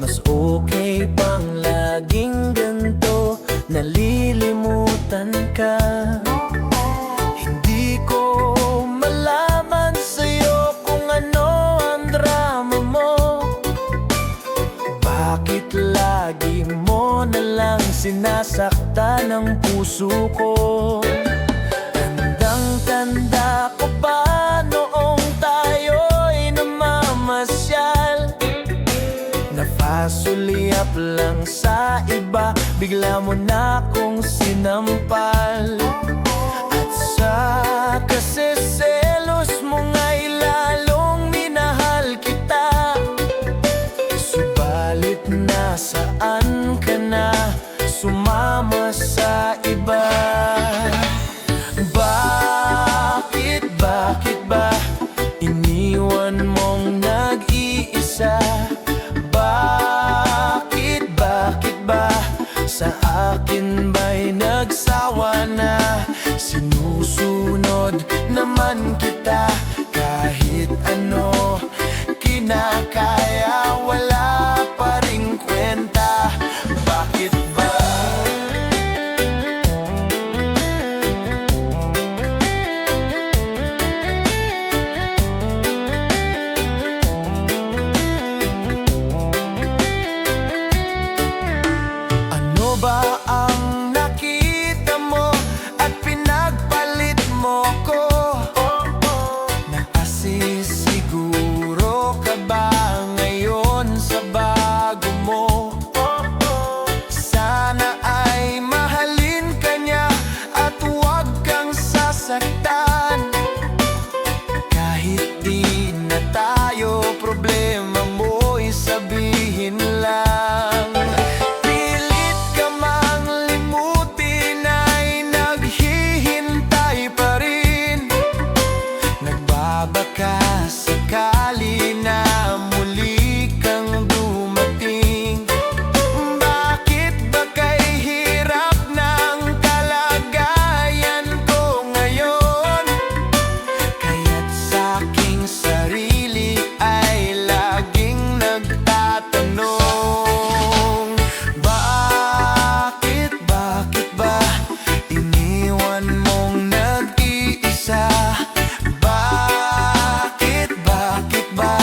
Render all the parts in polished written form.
Mas okay pang laging ganito, nalilimutan ka. Hindi ko malaman sa'yo kung ano ang drama mo. Bakit lagi mo nalang sinasaktan ang puso ko? Tandang-tanda ko pa noong tayo'y namamasyal. Napasulyap lang sa iba, bigla mo na akong sinampal. At sa kasiselos mo nga'y lalong minahal kita. Subalit nasaan ka na, sumama sa iba? Bakit ba iniwan mong nag-iisa? Bakit ba sa akin ba'y nagsawa na? Sinusunod naman kita kahit ano, kinakaya, wala pa ring kwenta. Bakit ba? Ano ba ang nakita mo at pinagpalit mo ko? Nakasisiguro ka ba ngayon sa bago mo? Sana ay mahalin ka niya at huwag kang sasaktan. Kahit di na tayo, problema mo'y sabihin lang. Pilit ka mang limutin ay naghihintay pa rin. Nagbabaka sakali na muli kang dumating. Bakit ba kay hirap ng kalagayan ko ngayon? Kaya't sa'king sarili ay laging nagtatanong. Bakit ba iniwan mong nag-iisa? Bakit ba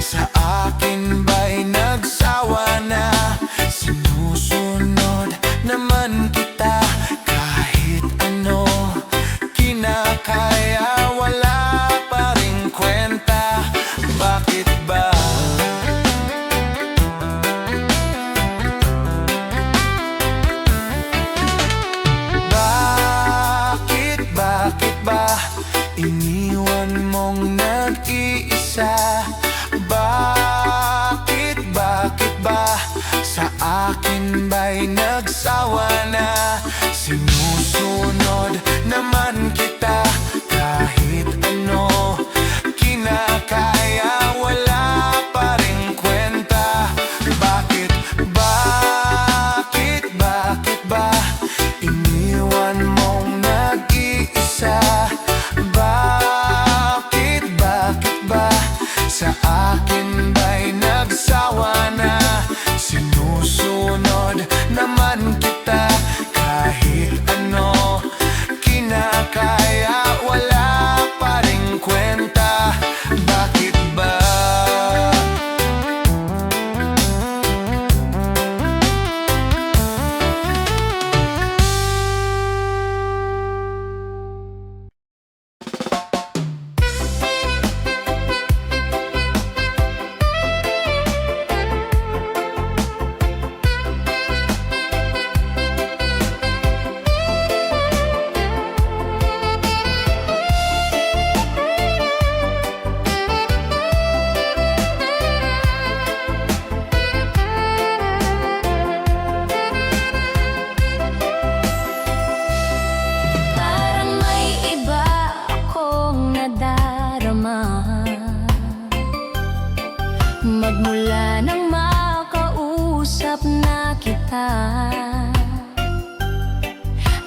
sa akin ba'y nagsawa na? Sinusunod naman kita kahit ano, kinakaya, wala pa ring kwenta. Bakit ba? Bakit ba iniwan mong nag-iisa? Bakit ba sa akin ba'y nagsawa na? Sinusunod naman kita kahit ano, kinakaya, wala pa ring kwenta. Bakit ba iniwan mong nag-iisa? Bakit ba sa akin ba'y nagsawa na? Sinusunod naman kita kahit ano, kinakaya, wala pa ring kwenta. Bakit ba? Magmula nang makausap na kita,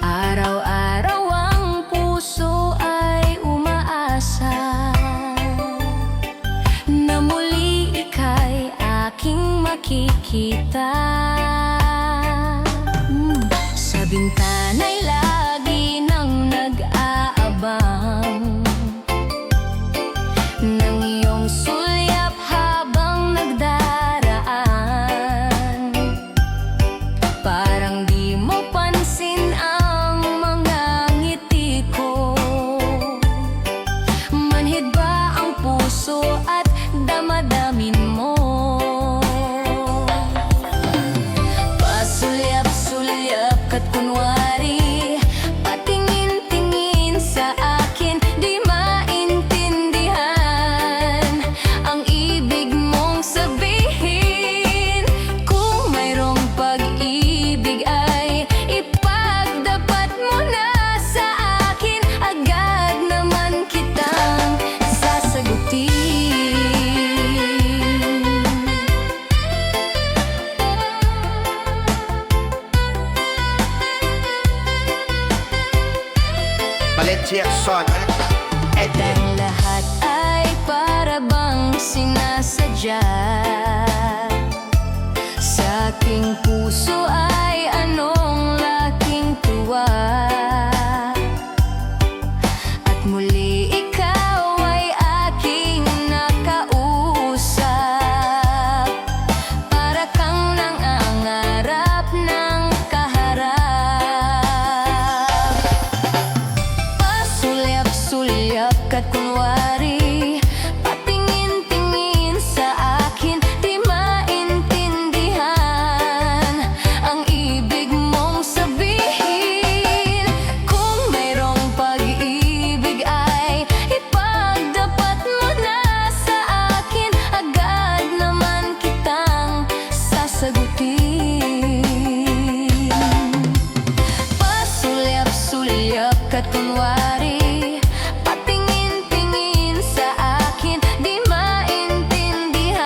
araw-araw ang puso ay umaasa na muli ika'y aking makikita. Sa bintana'y lagi nang nag-aabang ng iyong sulyap habang nagdaraan. Parang di mo pansin ang mga ngiti ko. Manhid ba ang puso at damadamin mo? Pasulyap-sulyap ka't kunwari, patingin-tingin sa akin, di maintindihan ang ibig mong sabihin. Kung mayroong pag-ibig ay ipagdapat mo na sa akin, agad naman kitang sasagutin. Valencia Son. Ang lahat ay para bang sinasadya. Sa aking puso ay anong laking tuwa. At muli ikaw ay aking nakausap. Para kang nangangarap ng kaharap. Pasulyap-sulyap ka't kunwari, patingin-tingin sa akin, di maintindihan ang ibig mong sabihin. Kung mayroong pag-ibig ay ipagdapat mo na sa akin, agad naman kitang sasagutin. Pasulyap-sulyap ka't kunwari, patingin-tingin sa akin, di maintindihan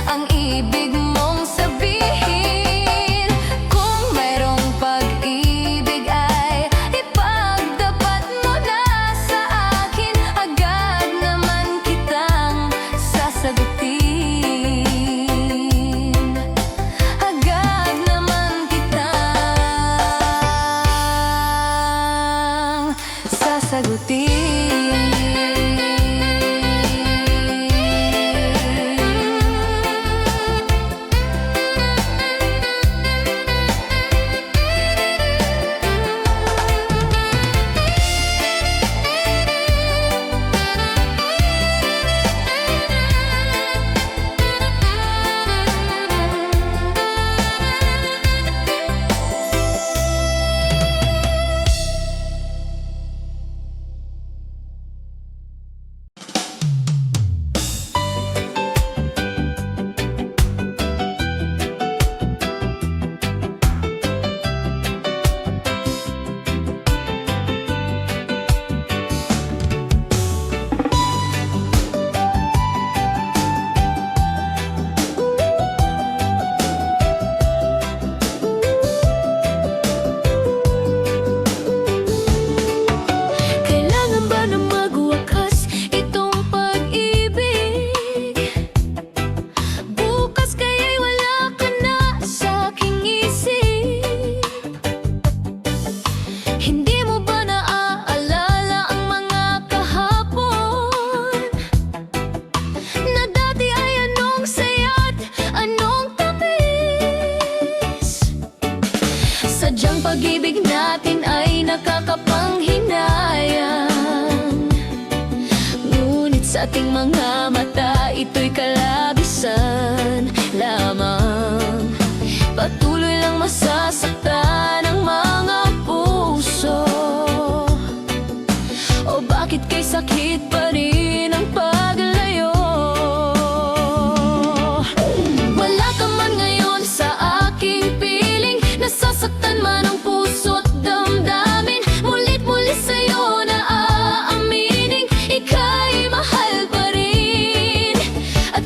ang ibig mong sabihin. Kung mayroong pag-ibig ay ipagdapat mo na sa akin, agad naman kitang sasagutin. Agad naman kitang sasagutin. Kailangan ba na magwakas itong pag-ibig? Bukas kaya'y wala ka na sa aking isip. Hindi mo ba naaalala ang mga kahapon na dati ay anong saya't anong tamis? Sadyang pag-ibig natin ay nakakapanghinayang, ngunit sa ating mga mata ito'y kalabisan lamang. Patuloy lang masasaktan ang mga puso. O bakit kay sakit pa rin ang paglayo? Wala ka man ngayon sa aking piling, nasasaktan man ang puso't damdamin. Mulit-muli sa'yo na aaminin, ika'y mahal pa rin. At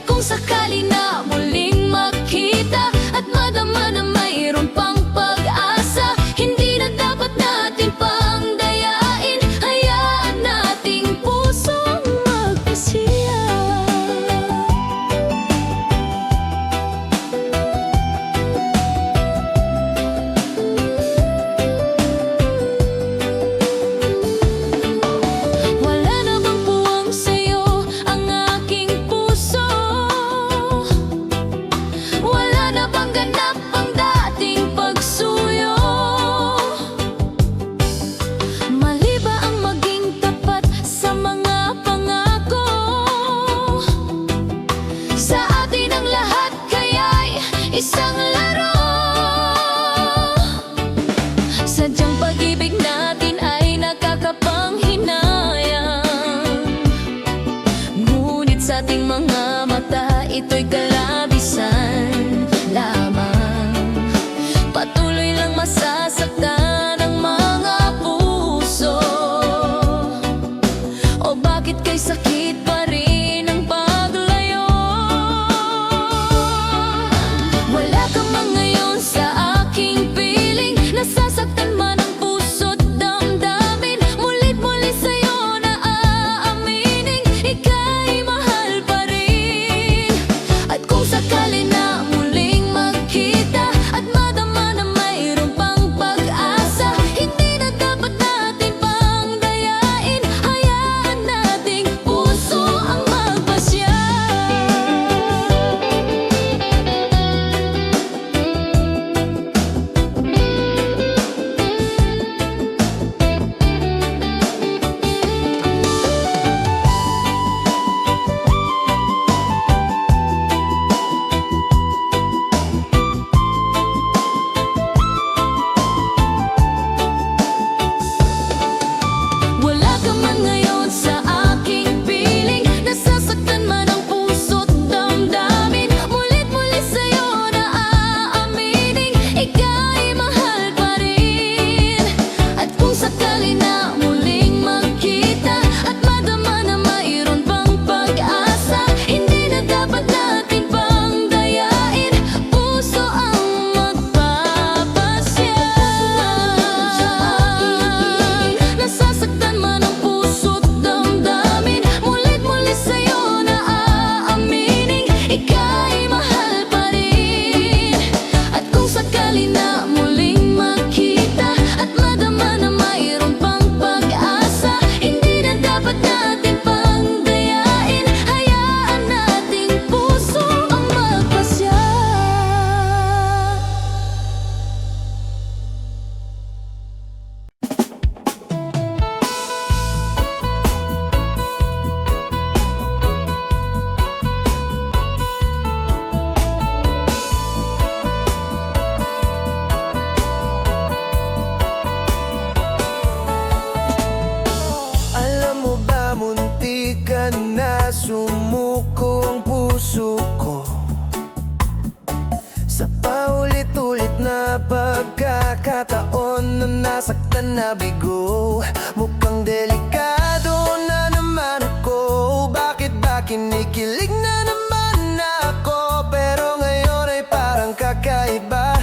pagkakataon na nasaktan na bigo. Mukhang delikado na naman ako. Bakit ba kinikilig na naman ako? Pero ngayon ay parang kakaiba.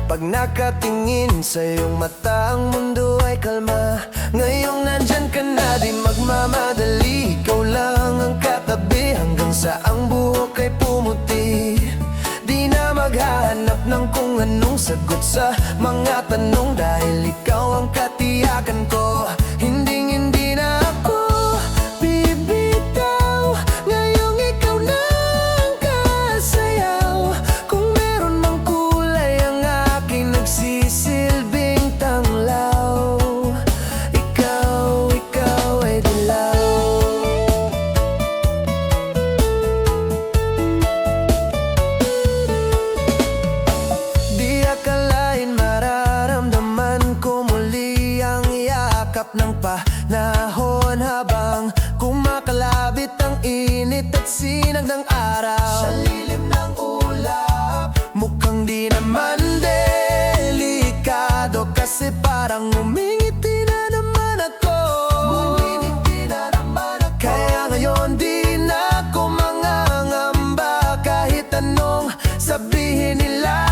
Pag nakatingin sa iyong mata, ang mundo ay kalma. Ngayong nandyan ka na, di magmamadali. Ikaw lang ang katabi hanggang sa ang buhok ay pumuti. Di na maghahanap ng kung anong sagot sa mga tanong, dahil ikaw ang katiyakan ko. Hindi na ako bibitaw. Ngayong ikaw na ang kasayaw. Kung meron mang kulay ang aking nagsisilbing tanglaw. Ikaw ay dilaw. Di akalain mararamdaman ko muli ang yakap ng panahon, habang kumakalabit ang init at sinag ng araw sa lilim ng ulap. Mukhang di naman delikado, kasi parang umingiti na naman ako. Kaya ngayon di na ako mangangamba, kahit anong sabihin nila.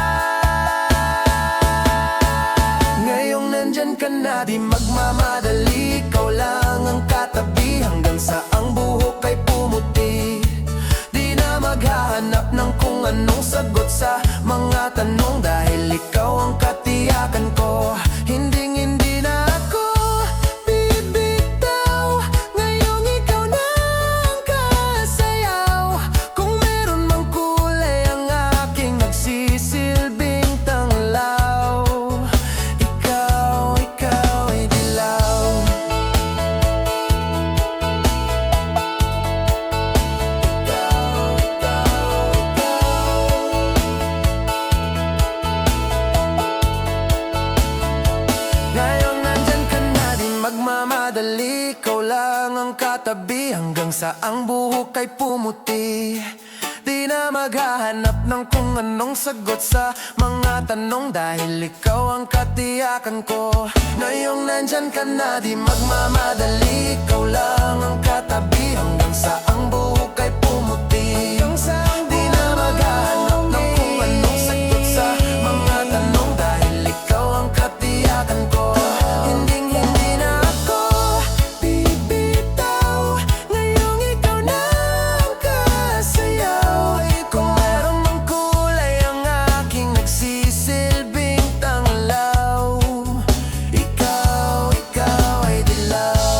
Ngayong nandyan ka na, di magmamadali. Ikaw lang ang katabi hanggang sa ang buhok ay pumuti. Di na maghahanap ng kung anong sagot sa mga tanong, dahil ikaw ang katiyakan ko. Hindi na ako bibitaw. Ngayong ikaw na ang kasayaw. Kung meron mang kulay ang aking nagsisilbing tanglaw. Ikaw ay dilaw. Ngayon nandyan ka na, di magmamadali. Ikaw lang ang katabi hanggang sa ang buhok ay pumuti. Di na maghahanap ng kung anong sagot sa mga tanong, dahil ikaw ang katiyakan ko. Ngayong nandyan ka na, di magmamadali. Ikaw lang ang katabi hanggang sa ang buhok ay pumuti. Di na maghahanap ng kung anong sagot sa mga tanong, dahil ikaw ang katiyakan ko. Hindi na ako bibitaw. Ngayong ikaw na ang kasayaw. Kung meron mang kulay ang aking nagsisilbing tanglaw. Ikaw ay dilaw.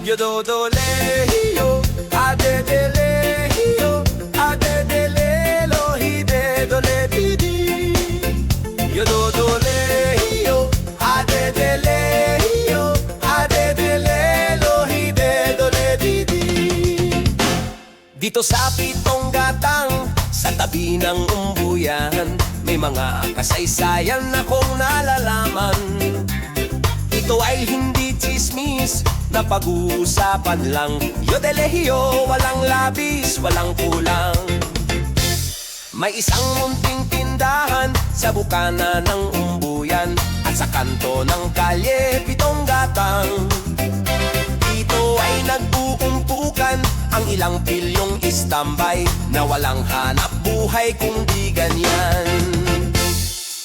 Yo do do le yo, a de le yo, a de le lo hi de do le di di. Yo do le yo, a de le yo, a de le lo hi de do le di di. Dito sa Pitong Gatang, sa tabi ng umbuyan, may mga kasaysayan akong nalalaman. Ito ay hindi chismis na pag-uusapan lang. Yo de lehiyo, walang labis, walang kulang. May isang munting tindahan sa bukana ng umbuyan, at sa kanto ng kalye Pitong Gatang. Dito ay nag-uumpukan ang ilang pilyong istambay, na walang hanap buhay kung di ganyan.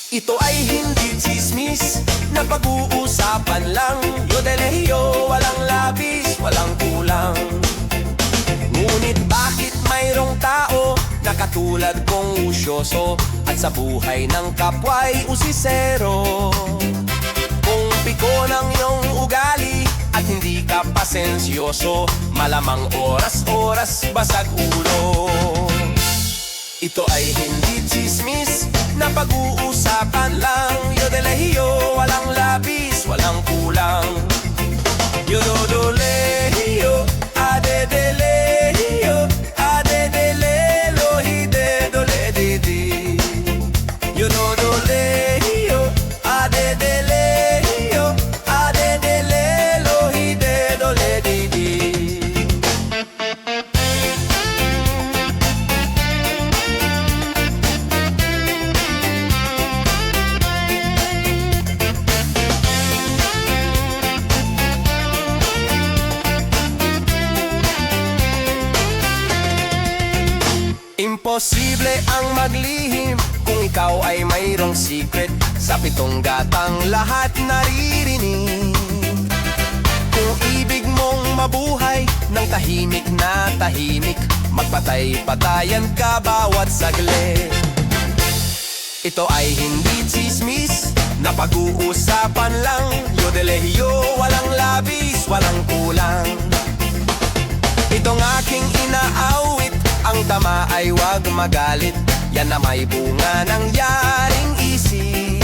Ito ay hindi chismis na pag-uusapan lang. Yo de lehiyo, walang labis, walang kulang. Ngunit bakit mayroong tao na katulad kong usyoso, at sa buhay ng kapwa'y usisero? Kung piko ng iyong ugali at hindi ka pasensyoso, malamang oras-oras basag ulo. Ito ay hindi chismis na pag-uusapan lang. Yo de lehiyo, walang labis, walang kulang. Yo do lehiyo, a de lehiyo, a de le lo Imposible ang maglihim kung ikaw ay mayroong secret. Sa pitong gatang lahat naririnig. Kung ibig mong mabuhay ng tahimik na tahimik, magpatay-patayan ka bawat saglit. Ito ay hindi chismis na pag-uusapan lang. Yodelehiyo, walang labis, walang kulang. Itong aking inaawit, ang tama ay wag magalit. Yan na may bunga ng yaring isip.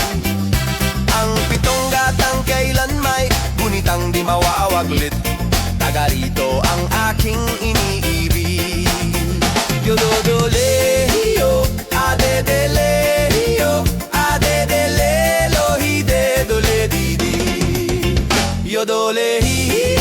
Ang pitong gatang kailan may gunitang di mawawaglit. Taga rito ang aking iniibig. Yododolehiyo, adedelehiyo, adedelelo, hidedole didi. Yodolehiyo,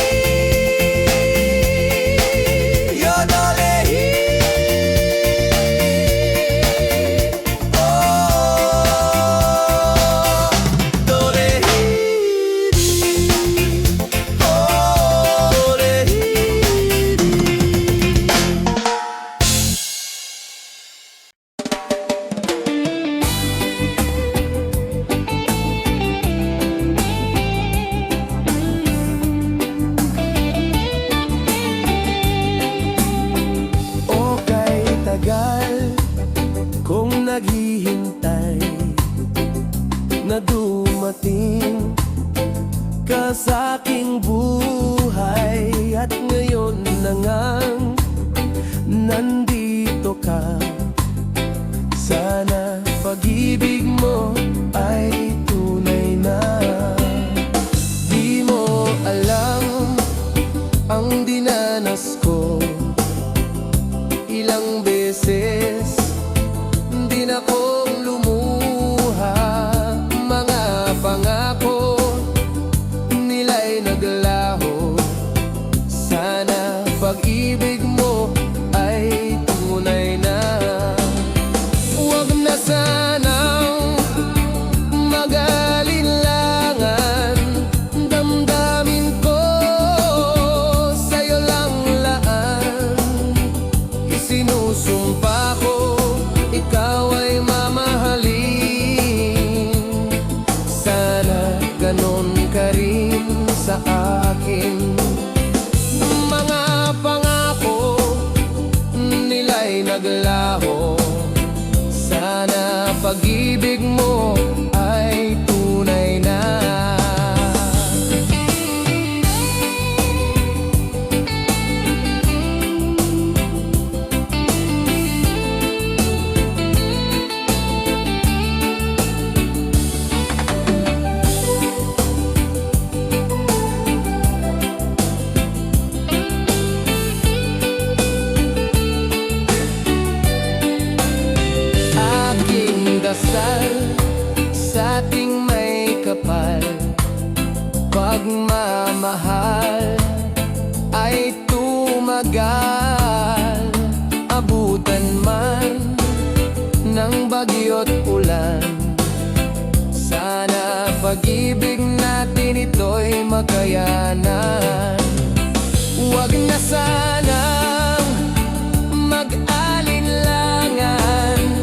kung naghihintay na dumating ka sa aking buhay. At ngayon na ngang nandito ka. Sana pag-ibig mo ay tunay na. Di mo alam ang dinanas ko. Ilang beses din akong lumuha. Mga pangako nila'y naglaho. Sana pag-ibig mo ay tunay na. Huwag na sanang mag-alinlangan. Damdamin ko sa'yo lang laan. Isinusumpa ko ikaw ay mamahalin. Sana ganon ka rin sa akin. Mga pangako nila'y naglaho. Sana pag-ibig mo ay tunay na. Sa ating may kapal, pagmamahal ay tumagal. Abutan man ng bagyo't ulan, sana pag-ibig natin ito'y makayanan. Huwag na sanang mag-alinlangan.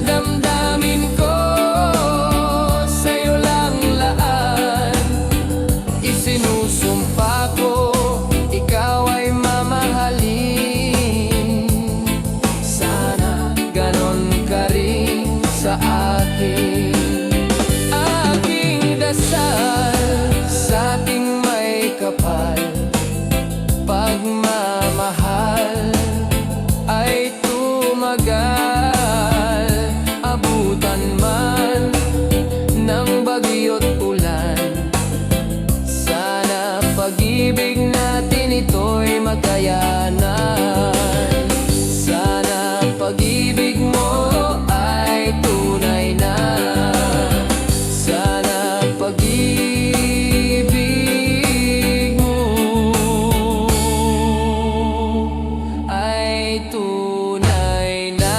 Damdamin ko sa'yo lang laan. Isinusumpa ko ikaw ay mamahalin. Sana ganon ka rin sa akin. Aking dasal sa ating may kapal, pagmamahal ay tumagal. Abutan man ng bagyo't ulan, sana pag-ibig natin ito'y makayanan. Sana pag-ibig mo ay tunay na. Sana pag-ibig mo ay tunay na.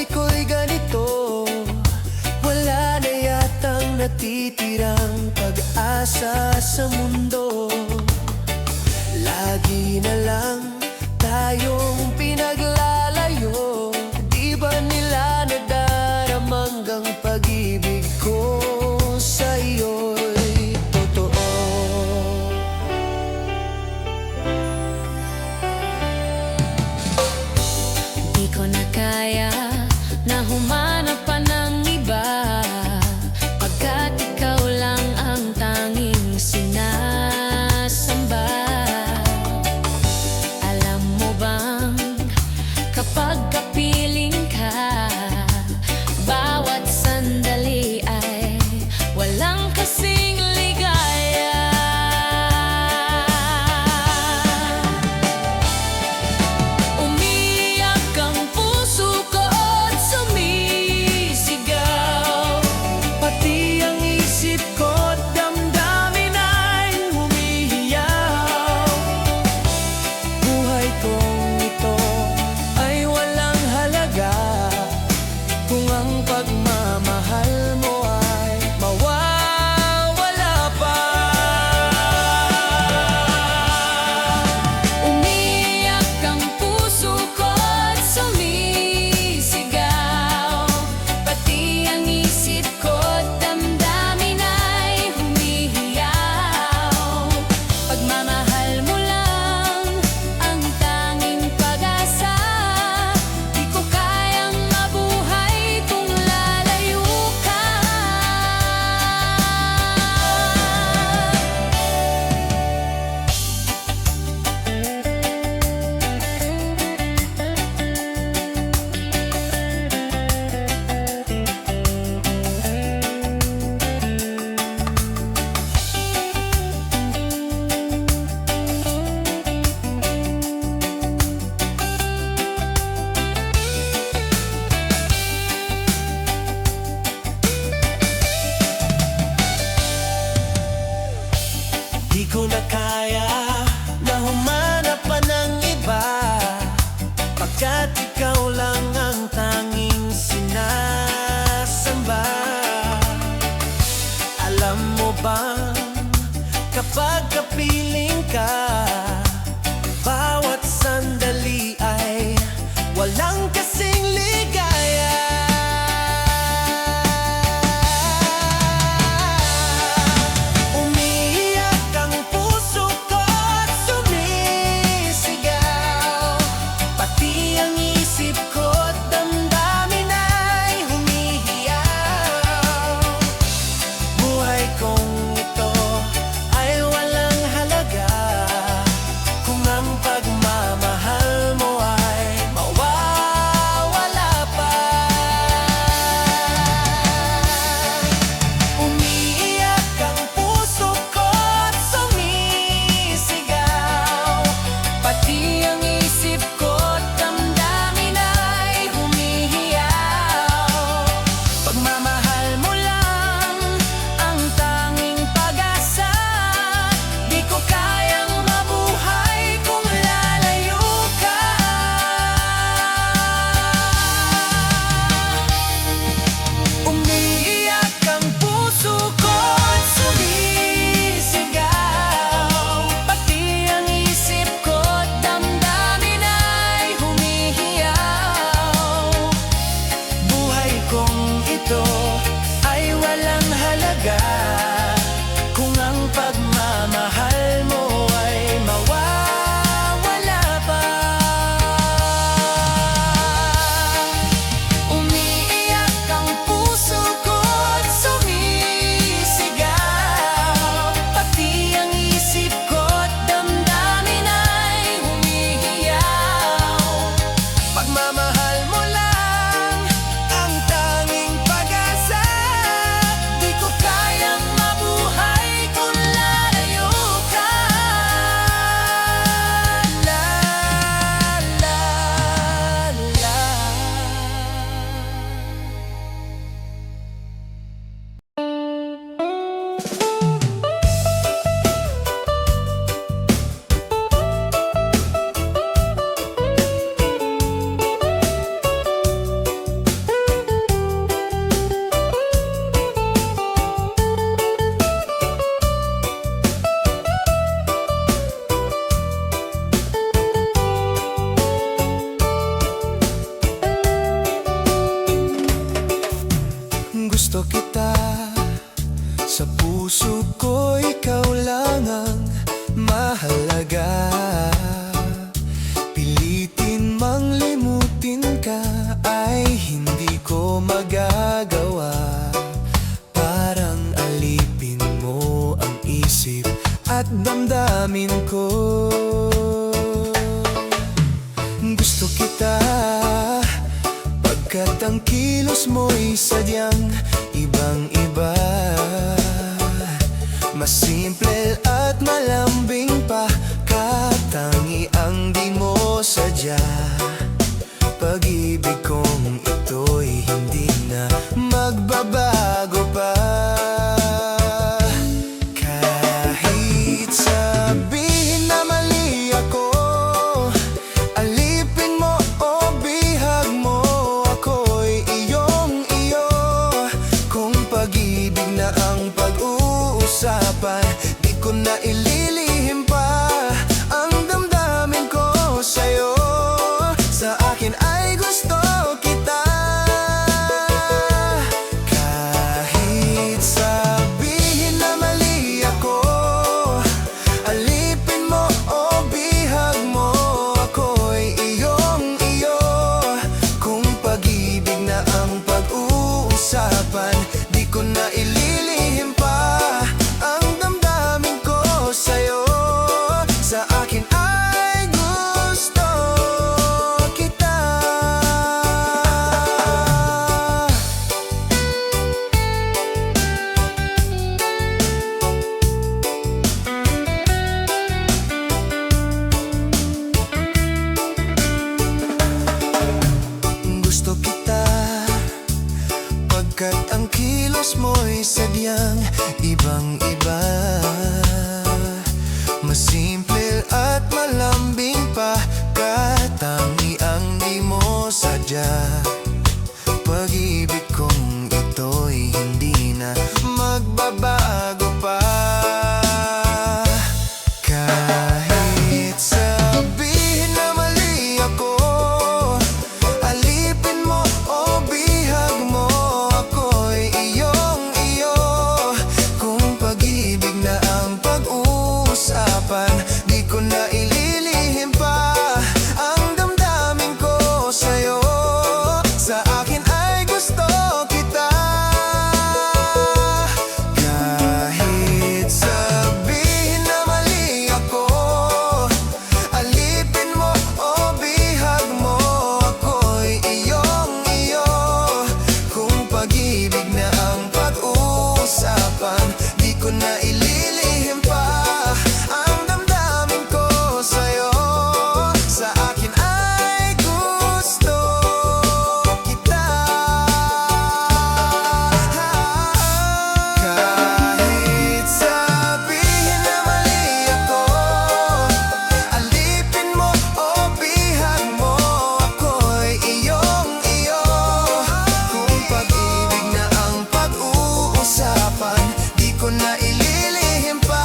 buhay ko'y ganito, wala na yatang natitirang pag-asa sa mundo. Lagi na lang tayong pinaglalayo. Di ba nila nadaramanggang pag-ibig ko sa iyo'y totoo? Di ko na kaya na humanap pa ng iba, pagkat ikaw lang ang tanging sinasamba. Alam mo bang kapag kapiling ka, bawat sandali ay walang kasing ligaya. Umiyak ang puso ko at sumigaw. Gusto kita, sa puso ko ikaw lang ang mahalaga. Pilitin mang limutin ka ay hindi ko magagawa. Parang alipin mo ang isip at damdamin ko. Gusto kita, pagkat ang kilos mo'y sadyang ibang-iba. Mas simple at malambing pa, katangi ang di mo sadya. Pag-ibig kong ito'y hindi na magbabago pa. Kahit sabihin na mali ako, alipin mo o bihag mo, ako'y iyong-iyo. Kung pag-ibig na ang pag-uusapan, di ko na ililihim pa ang damdamin ko sa'yo. Sa akin ay gusto kita. Kahit sabihin na mali ako, alipin mo o bihag mo, ako'y iyong-iyo. Kung pag-ibig na ang pag-uusapan, di ko na ililihim pa ang damdamin ko sa'yo. Sa akin ay gusto kita. Gusto kita, pagkat ang kilos mo'y sadyang ibang-iba. Mas simple at malambing pa, katangi ang di mo sadya. Pag-ibig kong ito'y hindi na magbabago pa. Kahit sabihin na mali ako, alipin mo o bihag mo, ako'y iyong-iyo. Kung pag-ibig na ang pag-uusapan, di ko na ililihim pa ang damdamin ko sa'yo. Sa akin ay gusto kita. Kahit sabihin na mali ako, alipin mo o bihag mo, ako'y iyong-iyo. Kung pag-ibig na ang pag-uusapan, di ko na ililihim pa ang damdamin ko sa'yo. Sa akin ay gusto kita. Kahit sabihin na mali ako, alipin mo o bihag mo, ako'y iyong-iyo. Kung pag-ibig na ang pag-uusapan, di ko na ililihim pa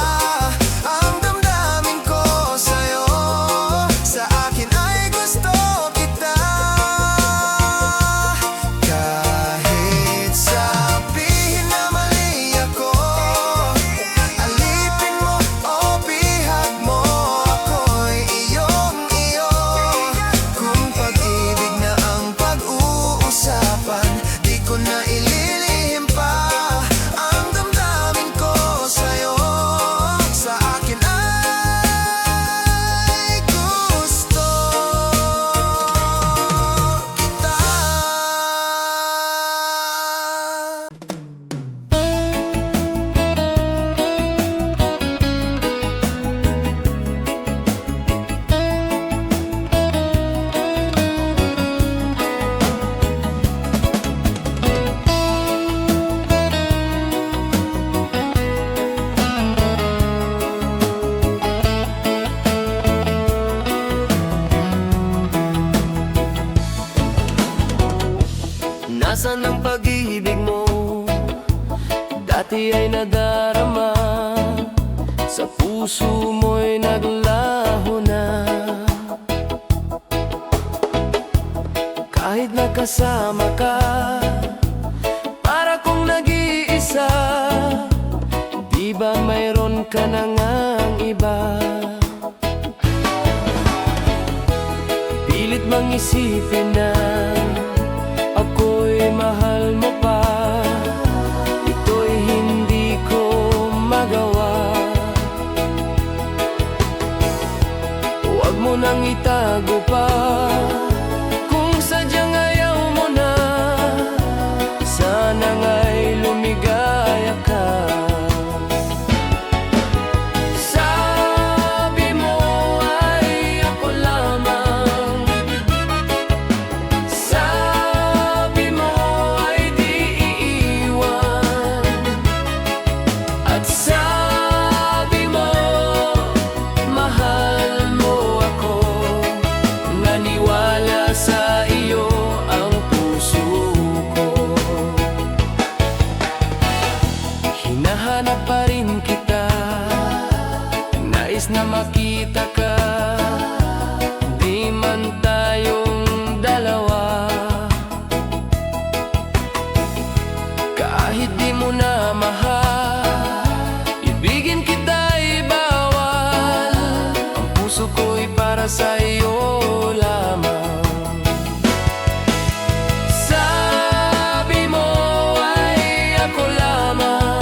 ang damdamin ko sa'yo. Sa akin ay gusto kita. Kahit sabihin na mali ako, alipin mo o bihag mo, ako'y iyong-iyo. Kung pag-ibig na ang pag-uusapan, di ko na ililihim pa ang damdamin ko sa'yo. Sa akin ay gusto kita. Nasaan ang pag-ibig mo? Dati ay nadarama, sa puso mo'y naglaho na. Kahit nakasama ka, para kong naging ka na ngang iba. Pilit mang isipin na ako'y mahal mo pa. Ito'y hindi ko magawa. Huwag mo nang itago pa. Kung sadyang ayaw mo na, sana nga'y lumigaya ka. Sabi mo ay ako lamang. Sabi mo ay di iiwan. At sabi mo mahal mo ako. Naniwala sa iyo ang puso ko. Hinahanap pa rin kita, nais na makita ka. Di man tayong dalawa, kahit di mo na mahal, ibigin kita'y bawal. Ang puso ko'y para sa iyo lamang. Sabi mo ay ako lamang.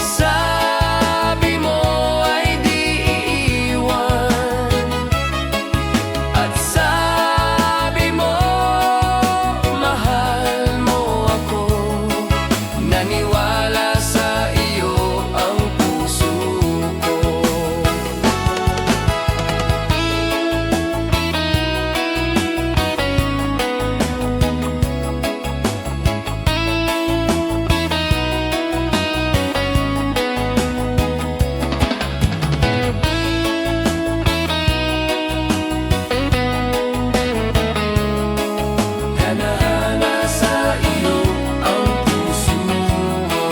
Sabi mo ay di iiwan. At sabi mo mahal mo ako. Naniwala sa iyo ang puso ko. Hana-hana sa iyo ang puso ko.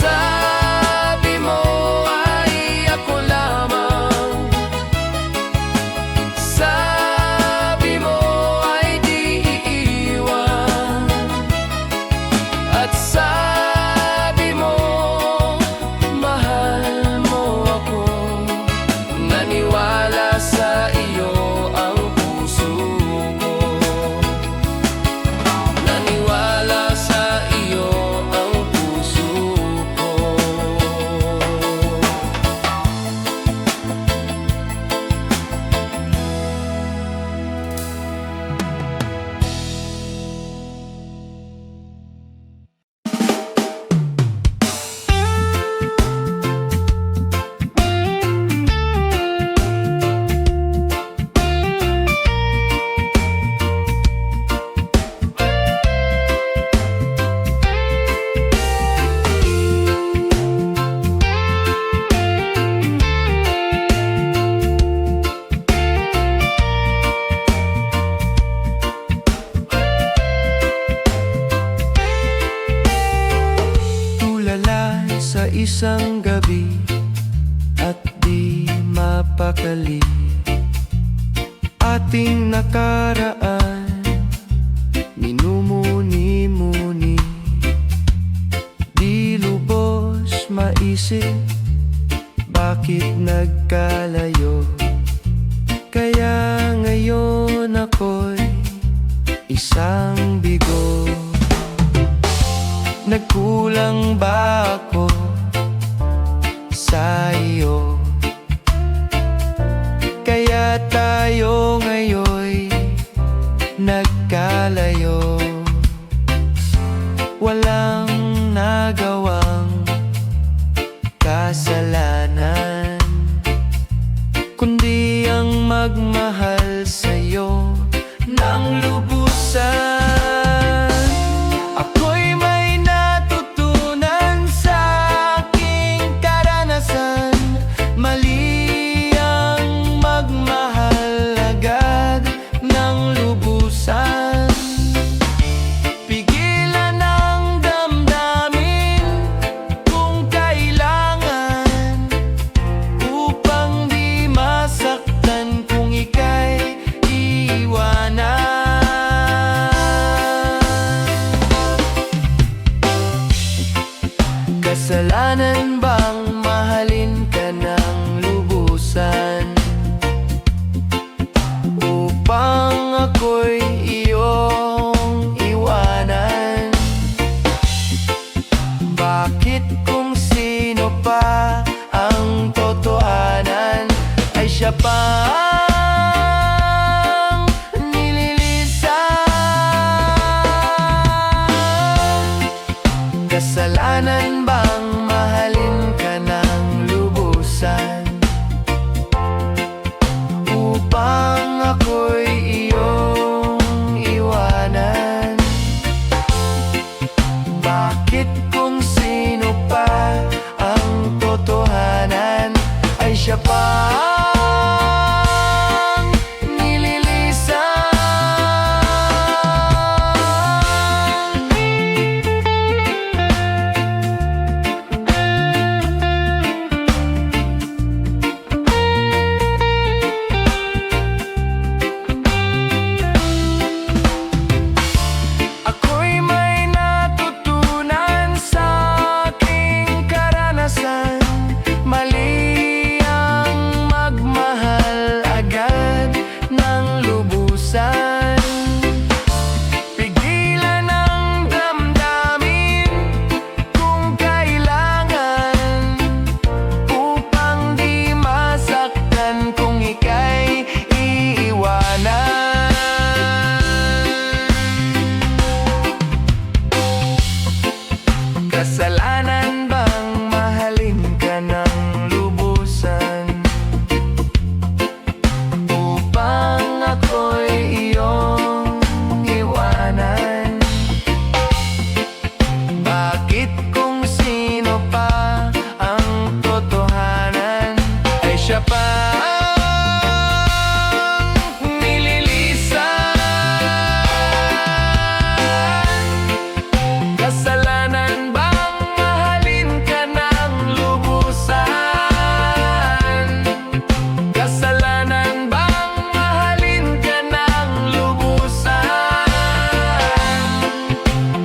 Sabi mo ay ako lamang. Sabi mo ay di iiwan. At sabi mo mahal mo ako. Naniwala sa iyo ang puso ko. Naniwala sa iyo ang puso ko. Tulala sa isang gabi at di mapakali. Ating nakaraan minumuni-muni. Di lubos maisip bakit nagkalayo. Kaya ngayon ako'y isang bigo. Nagkulang ba ako sa iyo? Kaya tayo ngayon'y nagkalayo. Walang nagawang kasalanan, kundi ang magmahal sa'yo ng lubusan. Ako'y may natutunan sa aking karanasan. Mali ang magmahal agad ng lubusan. Pigilan ang ako'y iyong iwanan? Bakit kung sino pa ang totohanan ay siya pa ang nililisan? Kasalanan bang mahalin ka ng lubusan upang ako'y iyong iwanan? Bakit kung sino pa ang totohanan ay siya pa ang nililisan? Ako'y may natutunan sa aking karanasan. Mali ang magmahal agad ng lubusan. Pigilan ang damdamin kung kailangan, upang di masaktan kung ika'y iiwanan. Kasalanan bang mahalin ka ng lubusan upang ako'y iyong iwanan? Bakit kung sino pa ang totohanan ay siya pa ang nililisan? Kasalanan bang mahalin ka ng lubusan? Kasalanan bang mahalin ka ng lubusan?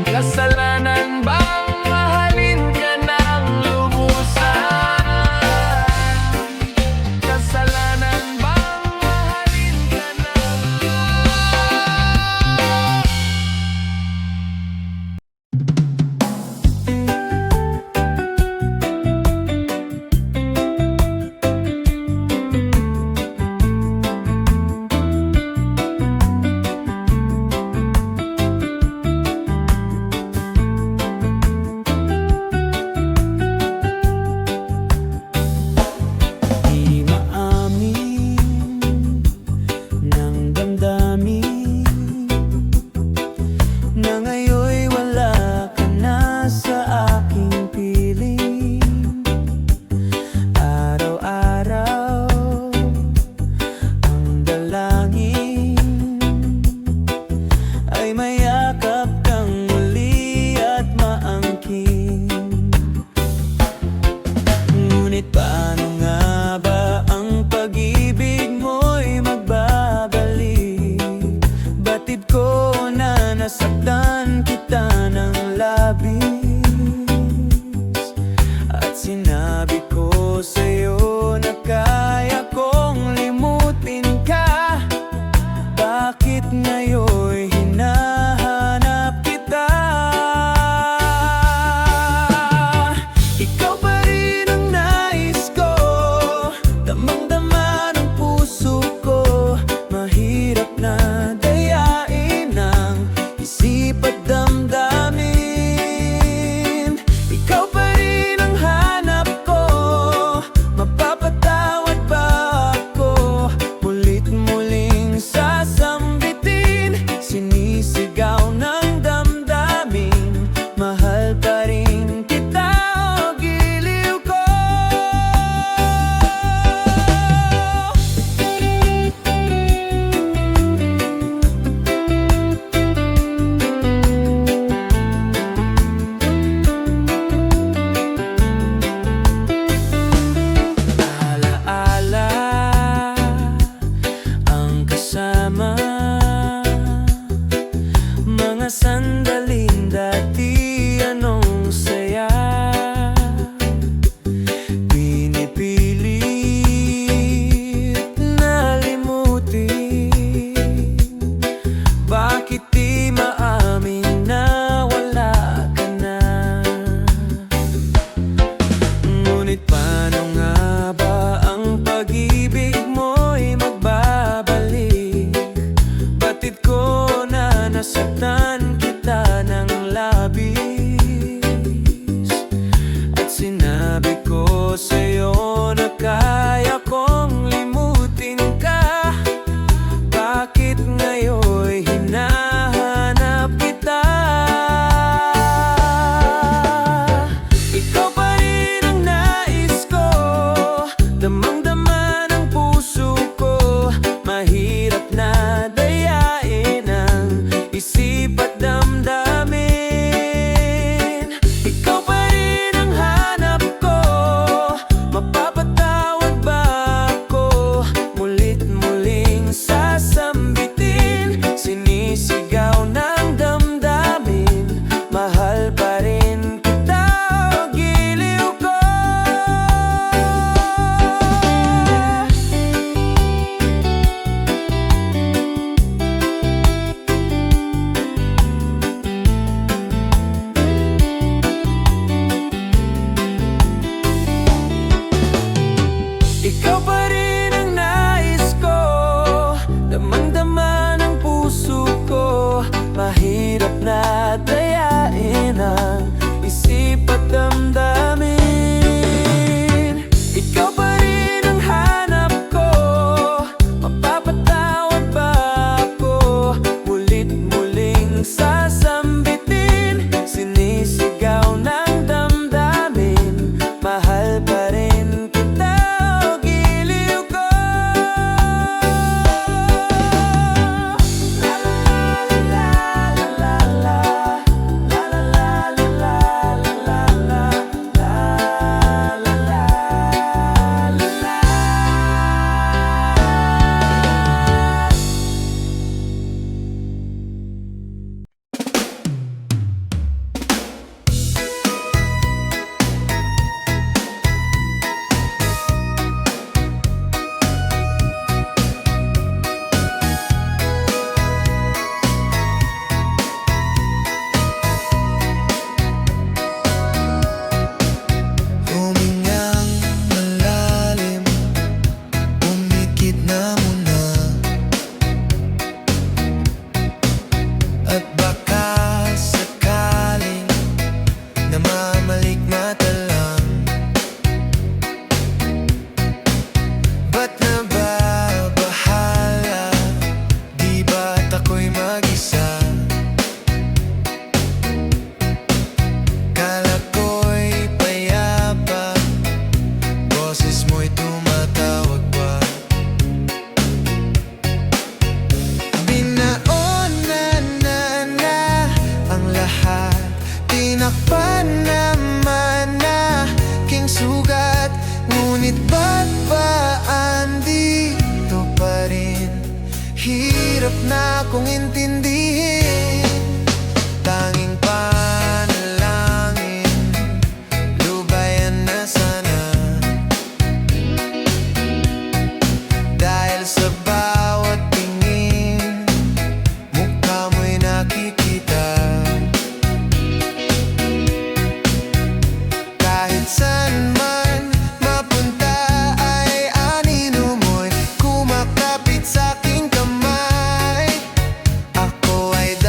Kasalanan bang mahalin ka ng lubusan? Kasalanan bang mahalin ka Di maamin ng damdamin na ngayon'y wala ka na sa aking piling. Araw-araw ang dalangin ay mayakap kang muli at maangkin. Ngunit paano nga ba ang pag-ibig mo'y magbabalik? Batid ko na nasaktan kita ng labis, at sinabi ko sa'yo na kaya kong limutin ka. Bakit ngayon'y hinahanap kita? Ikaw pa rin ang nais ko, damang-dama ng puso ko. Mahirap na dayain ang isip at damdamin. Ikaw pa rin ang hanap ko, mapapatawad ba ako? Mulit-muling sasambitin Nabanggit ko na nasaktan kita ng labis, at sinabi ko sa'yo na kaya kong limutin ka. Bakit ngayon'y hinahanap kita? Ikaw pa rin ang nais ko, damang-dama ng puso ko. Mahirap na dayain ang isip at damdamin. Ikaw pa rin ang hanap ko, mapapatawad ba ako? Mulit-muling sasambitin, sinisigaw ng damdamin. Mahal pa rin kita, o giliw ko. Ikaw pa rin ang nais ko, damang-dama ng puso ko. Mahirap na dayain ang isip at damdamin. Ikaw pa rin ang hanap ko, mapapatawad ba ako? Mulit-muling sasambitin, sinisigaw ng damdamin. Mahal pa rin kita, o giliw ko. La la la la la la la la la la la la la la. Humingang malalim, umikit na muna, at baka sakaling namamalikmata lang. Ba't nababahala? Di ba't ako'y mag-isa? Kala ko'y payapa, boses mo'y tumatawag pa. Binaonan na ang lahat, tinakpan naman na king sugat. Ngunit ba't ba andito pa rin? Hirap na kong intindihin. Tanging panalangin, lubayan na sana. Dahil sa bawat tingin, mukha mo'y nakikita. Kahit saan man mapunta ay anino mo'y kumakapit sa'king kamay. Ako ay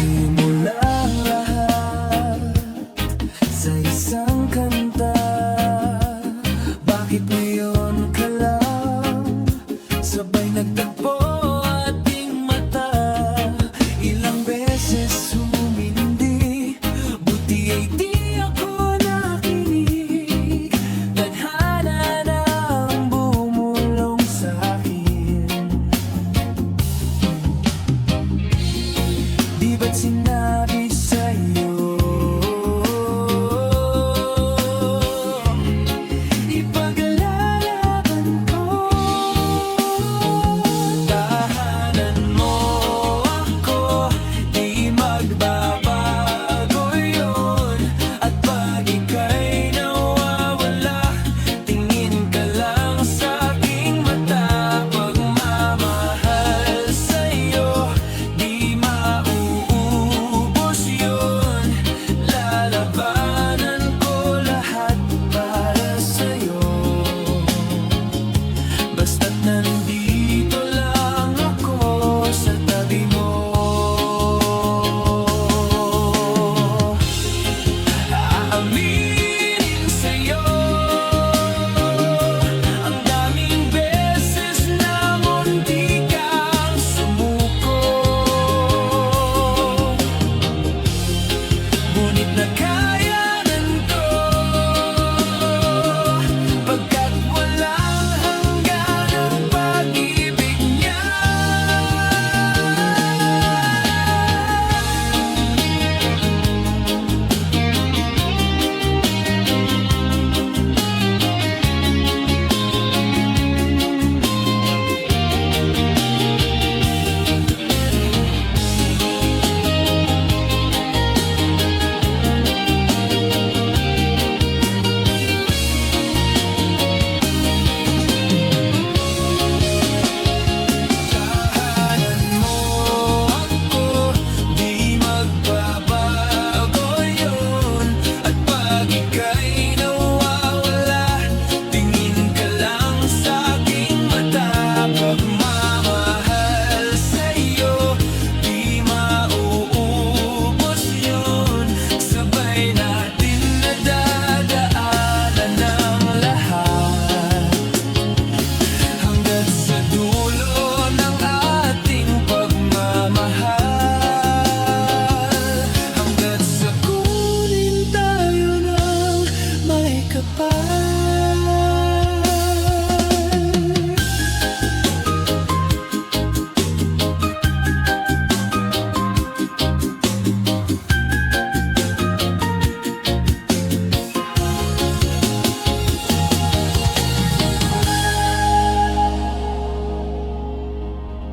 Nagsimula lahat sa isang kanta. Bakit ngayon